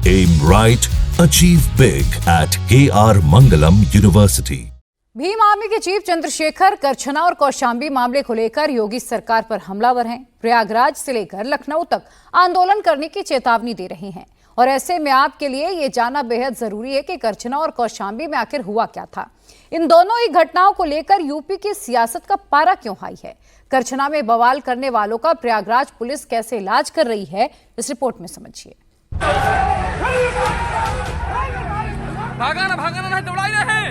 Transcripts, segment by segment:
Aim right, achieve big at KR Mangalam University. Bhim army के chief Chandrashekhar Karchhana और कौशांबी मामले को लेकर योगी सरकार पर हमलावर हैं। प्रयागराज से लेकर लखनऊ तक आंदोलन करने की चेतावनी दे रहे हैं और ऐसे में आपके लिए ये जानना बेहद जरूरी है कि करछना और कौशांबी में आखिर हुआ क्या था। इन दोनों ही घटनाओं को लेकर यूपी की सियासत का पारा क्यों हाई है, करछना में बवाल करने वालों का प्रयागराज पुलिस कैसे इलाज कर रही है, इस रिपोर्ट में समझिए। भागना दौड़ाई रहे।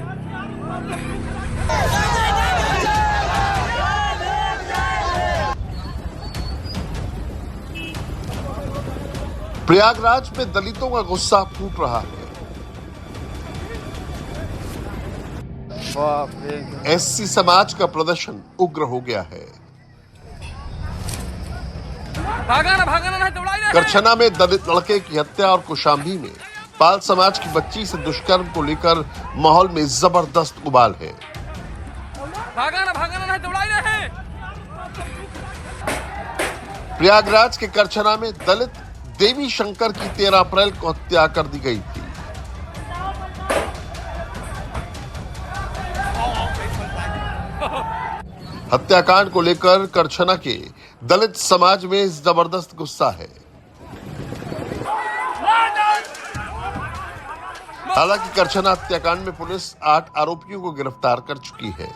प्रयागराज में दलितों का गुस्सा फूट रहा है। एससी समाज का प्रदर्शन उग्र हो गया है। भागना दौड़ाई रहे। करछना में दलित लड़के की हत्या और कौशांबी में पाल समाज की बच्ची से दुष्कर्म को लेकर माहौल में जबरदस्त उबाल है। भागना दौड़ाई रहे। प्रयागराज के करछना में दलित देवी शंकर की 13 अप्रैल को हत्या कर दी गई थी। हत्याकांड को लेकर करछना के दलित समाज में जबरदस्त गुस्सा है। हालांकि करछना हत्याकांड में पुलिस 8 आरोपियों को गिरफ्तार कर चुकी है।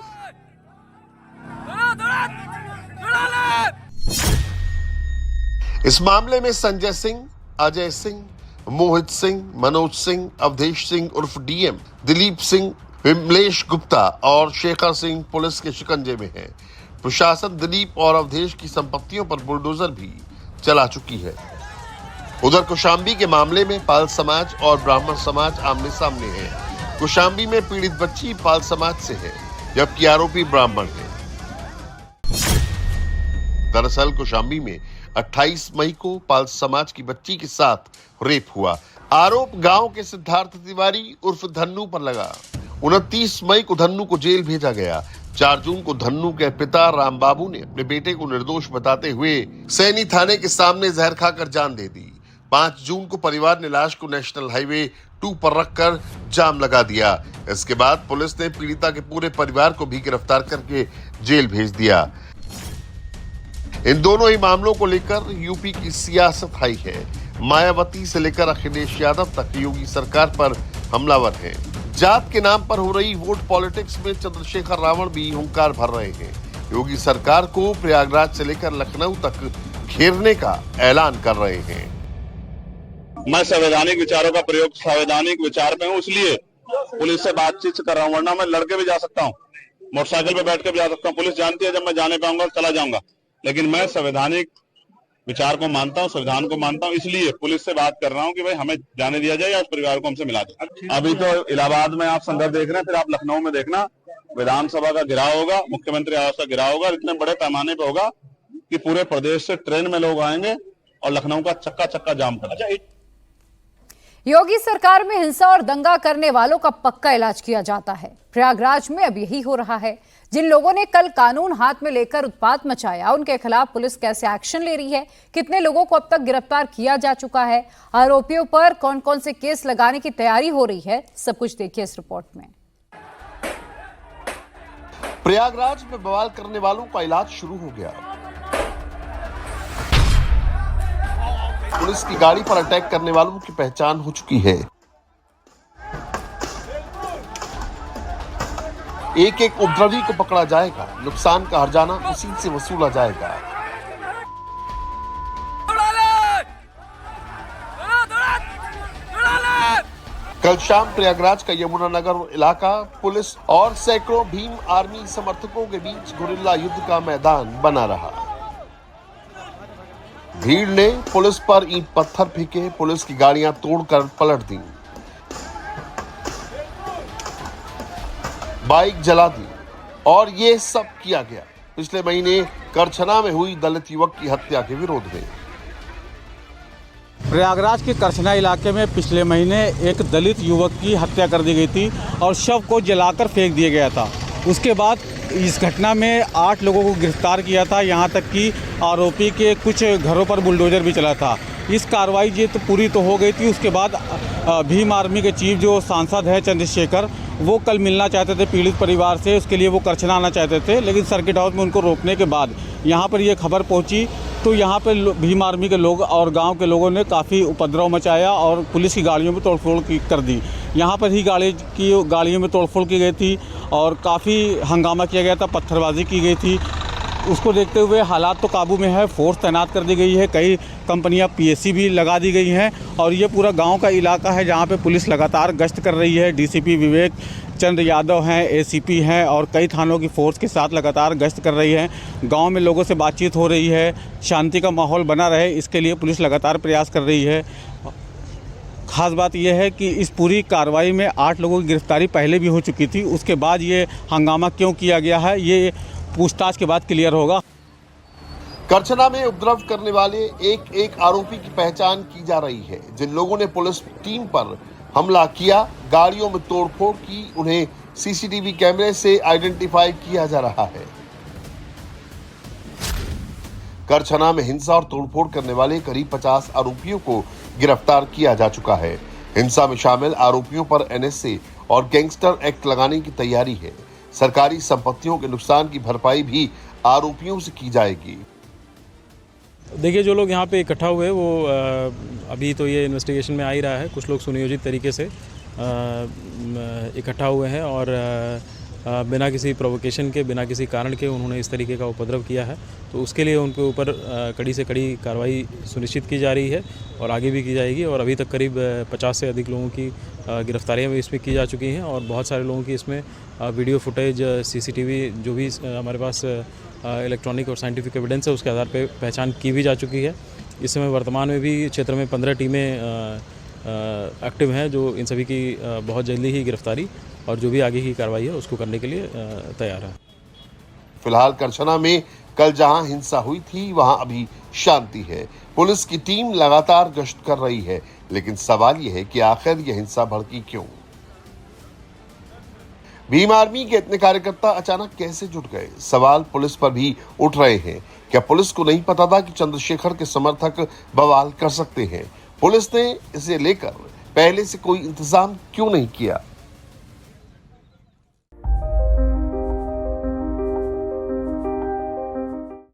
इस मामले में संजय सिंह, अजय सिंह, मोहित सिंह, मनोज सिंह, अवधेश सिंह उर्फ डीएम, दिलीप सिंह, विमलेश गुप्ता और शेखर सिंह पुलिस के शिकंजे में है। प्रशासन दिलीप और अवधेश की संपत्तियों पर बुलडोजर भी चला चुकी है। उधर कौशांबी के मामले में पाल समाज और ब्राह्मण समाज आमने सामने है। कौशांबी में पीड़ित बच्ची पाल समाज से है, जबकि आरोपी ब्राह्मण है। दरअसल कौशांबी में 28 मई को पाल समाज की बच्ची के साथ रेप हुआ। आरोप गांव के सिद्धार्थ तिवारी उर्फ धन्नू पर लगा। 29 मई को धन्नू को जेल भेजा गया। 4 जून को धन्नू के पिता राम बाबू ने अपने बेटे को निर्दोष बताते हुए सैनी थाने के सामने जहर खाकर जान दे दी। 5 जून को परिवार ने लाश को नेशनल हाईवे 2 पर रखकर जाम लगा दिया। इसके बाद पुलिस ने पीड़िता के पूरे परिवार को भी गिरफ्तार करके जेल भेज दिया। इन दोनों ही मामलों को लेकर यूपी की सियासत हाई है। मायावती से लेकर अखिलेश यादव तक योगी सरकार पर हमलावर हैं। जात के नाम पर हो रही वोट पॉलिटिक्स में चंद्रशेखर रावण भी हुंकार भर रहे हैं। योगी सरकार को प्रयागराज से लेकर लखनऊ तक घेरने का ऐलान कर रहे हैं। मैं संवैधानिक विचारों का प्रयोग संवैधानिक विचार में हूँ, इसलिए पुलिस से बातचीत कर रहा हूँ, वरना मैं लड़के भी जा सकता हूँ, मोटरसाइकिल पे बैठ के भी जा सकता हूँ। पुलिस जानती है जब मैं जाने पाऊंगा चला जाऊंगा, लेकिन मैं संवैधानिक विचार को मानता हूँ, संविधान को मानता हूँ, इसलिए पुलिस से बात कर रहा हूँ कि भाई हमें जाने दिया जाए या उस परिवार को हमसे मिला दे। अभी तो इलाहाबाद में आप संदर्भ देख रहे हैं, फिर आप लखनऊ में देखना विधानसभा का गिराव होगा, मुख्यमंत्री आवास का गिराव होगा, इतने बड़े पैमाने पे होगा कि पूरे प्रदेश से ट्रेन में लोग आएंगे और लखनऊ का चक्का चक्का जाम कर। योगी सरकार में हिंसा और दंगा करने वालों का पक्का इलाज किया जाता है। प्रयागराज में अब यही हो रहा है। जिन लोगों ने कल कानून हाथ में लेकर उत्पात मचाया, उनके खिलाफ पुलिस कैसे एक्शन ले रही है, कितने लोगों को अब तक गिरफ्तार किया जा चुका है, आरोपियों पर कौन कौन से केस लगाने की तैयारी हो रही है, सब कुछ देखिए इस रिपोर्ट में। प्रयागराज में बवाल करने वालों का इलाज शुरू हो गया। पुलिस की गाड़ी पर अटैक करने वालों की पहचान हो चुकी है। एक एक उपद्रवी को पकड़ा जाएगा। नुकसान का हर्जाना उसी से वसूला जाएगा। कल शाम प्रयागराज का यमुनानगर इलाका पुलिस और सैकड़ों भीम आर्मी समर्थकों के बीच गुरिल्ला युद्ध का मैदान बना रहा। भीड़ ने पुलिस पर ईंट पत्थर फेंके, पुलिस की गाड़ियां तोड़कर पलट दी, बाइक जला दी और ये सब किया गया पिछले महीने करछना में हुई दलित युवक की हत्या के विरोध में। प्रयागराज के करछना इलाके में पिछले महीने एक दलित युवक की हत्या कर दी गई थी और शव को जलाकर फेंक दिया गया था। उसके बाद इस घटना में 8 लोगों को गिरफ्तार किया था, यहाँ तक कि आरोपी के कुछ घरों पर बुलडोजर भी चला था। इस कार्रवाई ये तो पूरी तो हो गई थी। उसके बाद भीम आर्मी के चीफ जो सांसद है चंद्रशेखर, वो कल मिलना चाहते थे पीड़ित परिवार से, उसके लिए वो करछना आना चाहते थे, लेकिन सर्किट हाउस में उनको रोकने के बाद यहाँ पर ये खबर पहुँची तो यहाँ पर भीम आर्मी के लोग और गांव के लोगों ने काफ़ी उपद्रव मचाया और पुलिस की गाड़ियों में तोड़फोड़ कर दी। यहाँ पर ही गाड़ियों में तोड़फोड़ की गई थी और काफ़ी हंगामा किया गया था, पत्थरबाजी की गई थी। उसको देखते हुए हालात तो काबू में है, फोर्स तैनात कर दी गई है, कई कंपनियां पीएससी भी लगा दी गई हैं और ये पूरा गांव का इलाका है जहां पे पुलिस लगातार गश्त कर रही है। डीसीपी विवेक चंद्र यादव हैं, एसीपी हैं और कई थानों की फोर्स के साथ लगातार गश्त कर रही है। गांव में लोगों से बातचीत हो रही है, शांति का माहौल बना रहे इसके लिए पुलिस लगातार प्रयास कर रही है। खास बात यह है कि इस पूरी कार्रवाई में 8 लोगों की गिरफ्तारी पहले भी हो चुकी थी। उसके बाद ये हंगामा क्यों किया गया है ये पूछताछ के बाद क्लियर होगा। करछना में उपद्रव करने वाले एक आरोपी की पहचान की जा रही है। जिन लोगों ने पुलिस टीम पर हमला किया, गाड़ियों में तोड़फोड़ की, उन्हें सीसीटीवी कैमरे से आइडेंटिफाई किया जा रहा है। करछना में हिंसा और तोड़फोड़ करने वाले करीब 50 आरोपियों को गिरफ्तार किया जा चुका है। हिंसा में शामिल आरोपियों पर एनएसए और गैंगस्टर एक्ट लगाने की तैयारी है। सरकारी संपत्तियों के नुकसान की भरपाई भी आरोपियों से की जाएगी। देखिए, जो लोग यहाँ पे इकट्ठा हुए वो अभी तो ये इन्वेस्टिगेशन में आ ही रहा है। कुछ लोग सुनियोजित तरीके से इकट्ठा हुए हैं और बिना किसी प्रोवोकेशन के, बिना किसी कारण के उन्होंने इस तरीके का उपद्रव किया है। तो उसके लिए उनके ऊपर कड़ी से कड़ी कार्रवाई सुनिश्चित की जा रही है और आगे भी की जाएगी। और अभी तक करीब 50 से अधिक लोगों की गिरफ्तारियां भी इसमें की जा चुकी हैं और बहुत सारे लोगों की इसमें वीडियो फुटेज, सीसीटीवी जो भी हमारे पास इलेक्ट्रॉनिक और साइंटिफिक एविडेंस है उसके आधार पर पहचान की भी जा चुकी है। इस समय वर्तमान में भी क्षेत्र में 15 टीमें एक्टिव हैं जो इन सभी की बहुत जल्दी ही गिरफ्तारी और जो भी आगे की कार्रवाई है उसको करने के लिए तैयार है। फिलहाल करछना में कल जहां हिंसा हुई थी वहां अभी शांति है। पुलिस की टीम लगातार गश्त कर रही है, लेकिन सवाल यह है कि आखिर यह हिंसा भड़की क्यों? भीम आर्मी के इतने कार्यकर्ता अचानक कैसे जुट गए? सवाल पुलिस पर भी उठ रहे हैं। क्या पुलिस को नहीं पता था कि चंद्रशेखर के समर्थक बवाल कर सकते हैं? पुलिस ने इसे लेकर पहले से कोई इंतजाम क्यों नहीं किया?